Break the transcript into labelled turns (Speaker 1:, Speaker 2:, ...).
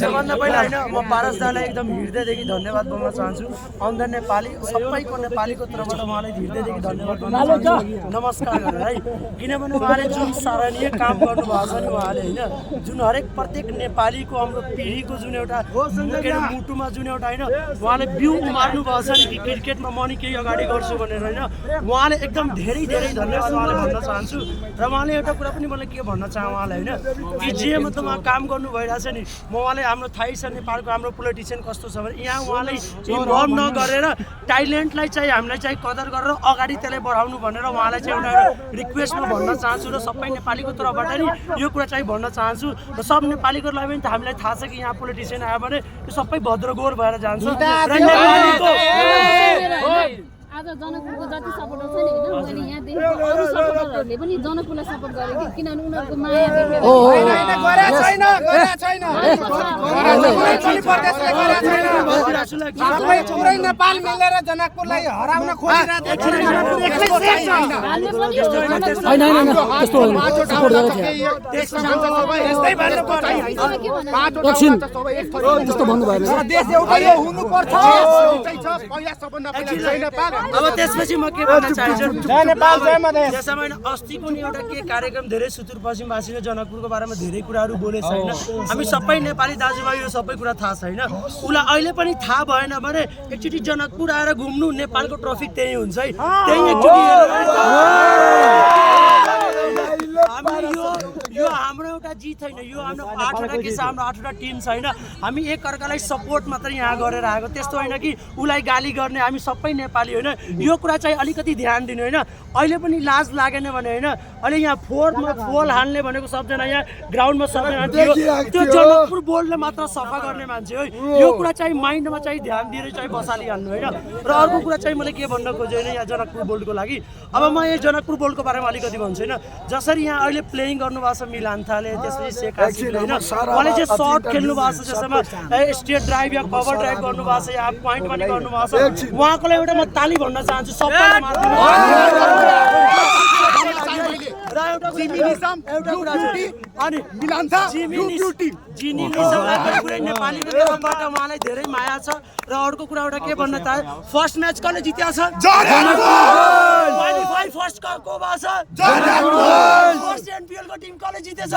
Speaker 1: सबभन्दा पहिला होइन म पारस दालाई एकदम हृदयदेखि धन्यवाद भन्न चाहन्छु। अन्धर नेपाली सबैको नेपालीको तर्फबाट उहाँलाई हृदयदेखि धन्यवाद भन्न चाहन्छु, नमस्कार गरेर है। किनभने उहाँले जुन सराहनीय काम गर्नुभएको छ नि उहाँले होइन, जुन हरेक प्रत्येक नेपालीको हाम्रो पिँढीको जुन एउटा मुटुमा जुन एउटा होइन उहाँले बिउ उमार्नु भएको छ नि कि क्रिकेटमा म नि केही अगाडि गर्छु भनेर होइन, उहाँले एकदम धेरै धेरै धन्यवाद उहाँले भन्न चाहन्छु। र उहाँले एउटा कुरा पनि मलाई के भन्न चाहन्छु उहाँलाई होइन कि जे मतलब उहाँ काम गर्नु भइरहेछ नि, म उहाँले हाम्रो थाहै छ नेपालको हाम्रो पोलिटिसियन कस्तो छ भने यहाँ उहाँले इन्भल्भ नगरेर ट्यालेन्टलाई चाहिँ हामीलाई चाहिँ कदर गरेर अगाडि त्यसलाई बढाउनु भनेर उहाँलाई चाहिँ एउटा रिक्वेस्ट म भन्न चाहन्छु। र सबै नेपालीको तर्फबाट नि यो कुरा चाहिँ भन्न चाहन्छु। र सब नेपालीको लागि पनि हामीलाई थाहा छ कि यहाँ पोलिटिसियन आयो भने यो सबै भद्रगोर भएर जान्छ।
Speaker 2: आज जनकपुरको जति सपोर्टर छ नि होइन, मैले यहाँ देखेको अरू सपोर्टरहरूले पनि जनकपुरलाई सपोर्ट गरेको किनभने उनीहरूको माया देखेर
Speaker 3: पुरै नेपाल मिलेर जनकपुरलाई हराउन खोजिरहेको
Speaker 1: अब त्यसपछि म के भन्न चाहन्छु, त्यसमा अस्तिको नि एउटा के कार्यक्रम धेरै सुदूरपश्चिमवासी र जनकपुरको बारेमा धेरै कुराहरू बोलेछ होइन। हामी सबै नेपाली दाजुभाइ यो सबै कुरा थाहा छ होइन। उसलाई अहिले पनि थाहा भएन भने एकचोटि जनकपुर आएर घुम्नु, नेपालको ट्रफिक त्यही हुन्छ है, त्यही एकचोटि यो हाम्रो एउटा जित होइन, यो हाम्रो 8वटा के छ, हाम्रो 8वटा टिम छ होइन। हामी एकअर्कालाई सपोर्ट मात्र यहाँ गरेर आएको, त्यस्तो होइन कि उसलाई गाली गर्ने। हामी सबै नेपाली होइन, यो कुरा चाहिँ अलिकति ध्यान दिनु होइन। अहिले पनि लाज लागेन भने होइन, अहिले यहाँ फोरमा फोल हाल्ने भनेको सबजना यहाँ ग्राउन्डमा सबजना त्यो जनकपुर बोर्डले मात्र सफा गर्ने मान्छे हो। यो कुरा चाहिँ माइन्डमा चाहिँ ध्यान दिएर चाहिँ बसालिहाल्नु होइन। र अर्को कुरा चाहिँ मैले के भन्न खोजेँ होइन यहाँ जनकपुर बोर्डको लागि, अब म यहाँ जनकपुर बोर्डको बारेमा अलिकति भन्छु होइन। जसरी यहाँ अहिले प्लेइङ गर्नुभएको छ मिलान्थाले, त्यसपछि शेख हासिफले होइन, उहाँले चाहिँ सर्ट खेल्नु भएको छ, जसमा स्ट्रेट ड्राइभ या कभर ड्राइभ गर्नुभएको छ या पोइन्ट पनि गर्नुभएको छ, उहाँको लागि एउटा म ताली भन्न चाहन्छु सबैले मार्दिनु। र एउटा कुरा अनि पुरै नेपालीको तर्फबाट उहाँलाई धेरै माया छ। र अर्को कुरा एउटा के भन्न चाहे, फर्स्ट म्याच कसले जित्या छ? क्वालिफाई फर्स्ट को भएको छ? फर्स्ट एनपिएल को टिम कसले जितेछ?